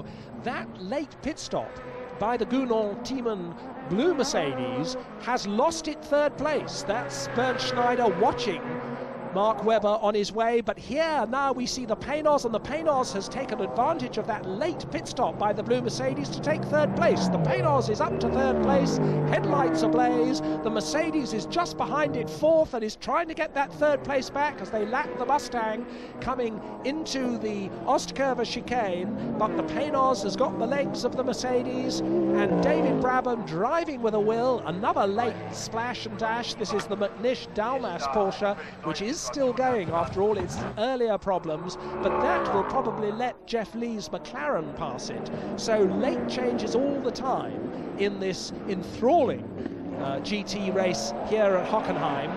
now, that late pit stop by the Gunont-Thiemann blue Mercedes has lost it third place. That's Bernd Schneider watching Mark Webber on his way, but here now we see the Panos, and the Panos has taken advantage of that late pit stop by the blue Mercedes to take third place. The Panos is up to third place, headlights ablaze, the Mercedes is just behind it fourth and is trying to get that third place back as they lap the Mustang coming into the Ostkurve chicane, but the Panos has got the legs of the Mercedes, and David Brabham driving with a will. Another late splash and dash. This is the McNish-Dalmas Porsche, which is still going after all its earlier problems, but that will probably let Jeff Lee's McLaren pass it. So late changes all the time in this enthralling GT race here at Hockenheim.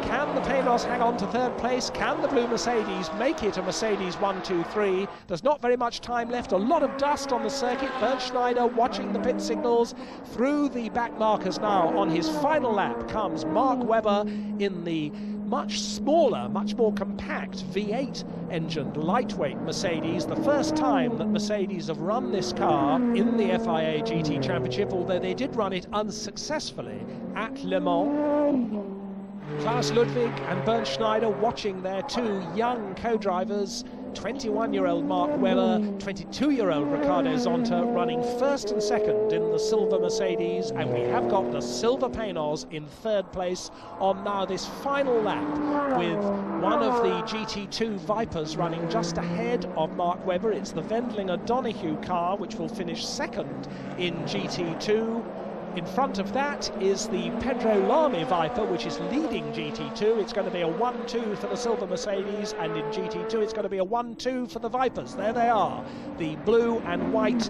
Can the Panos hang on to third place? Can the blue Mercedes make it a Mercedes 1, 2, 3? There's not very much time left. A lot of dust on the circuit. Bernd Schneider watching the pit signals. Through the back markers now on his final lap comes Mark Webber in the much smaller, much more compact V8 engined lightweight Mercedes. The first time that Mercedes have run this car in the FIA GT Championship, although they did run it unsuccessfully at Le Mans. Klaus Ludwig and Bernd Schneider watching their two young co-drivers, 21-year-old Mark Webber, 22-year-old Ricardo Zonta, running first and second in the silver Mercedes, and we have got the silver Panos in third place on now this final lap, with one of the GT2 Vipers running just ahead of Mark Webber. It's the Wendlinger-Donoghue car, which will finish second in GT2. In front of that is the Pedro Lamy Viper, which is leading GT2. It's going to be a 1-2 for the silver Mercedes, and in GT2 it's going to be a 1-2 for the Vipers. There they are, the blue and white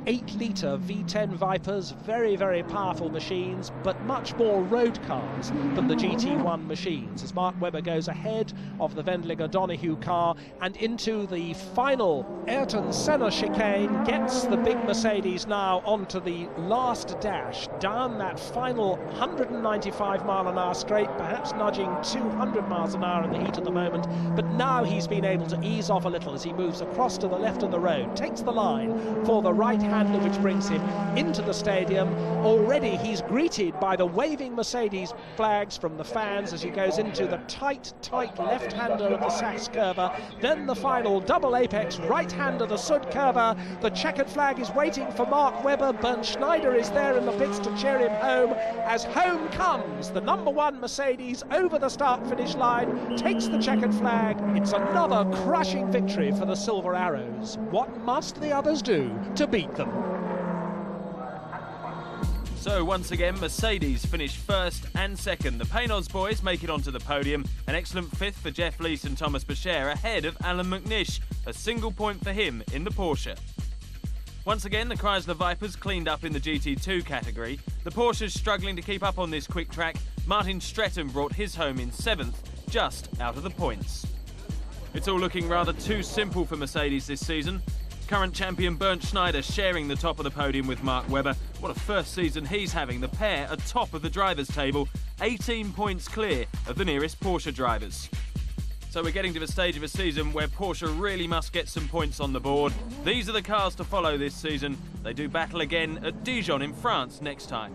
8-litre V10 Vipers. Very, very powerful machines, but much more road cars than the GT1 machines, as Mark Webber goes ahead of the Wendlinger-Donoghue car and into the final Ayrton Senna chicane, gets the big Mercedes now onto the last dash down that final 195 mile an hour straight, perhaps nudging 200 miles an hour in the heat at the moment, but now he's been able to ease off a little as he moves across to the left of the road, takes the line for the right hander, which brings him into the stadium. Already he's greeted by the waving Mercedes flags from the fans as he goes into the tight left-hander of the Sachs Curva, then the final double apex right-hander, the Sud Curva. The checkered flag is waiting for Mark Webber. Bernd Schneider is there in the pits to cheer him home, as home comes the number one Mercedes over the start-finish line, takes the checkered flag. It's another crushing victory for the Silver Arrows. What must the others do to beat them? So once again, Mercedes finished first and second. The Panos boys make it onto the podium. An excellent fifth for Jeff Lees and Thomas Boucher, ahead of Alan McNish. A single point for him in the Porsche. Once again, the Chrysler Vipers cleaned up in the GT2 category. The Porsche's struggling to keep up on this quick track. Martin Stretton brought his home in 7th, just out of the points. It's all looking rather too simple for Mercedes this season. Current champion Bernd Schneider sharing the top of the podium with Mark Webber. What a first season he's having. The pair are top of the drivers' table, 18 points clear of the nearest Porsche drivers. So we're getting to the stage of a season where Porsche really must get some points on the board. These are the cars to follow this season. They do battle again at Dijon in France next time.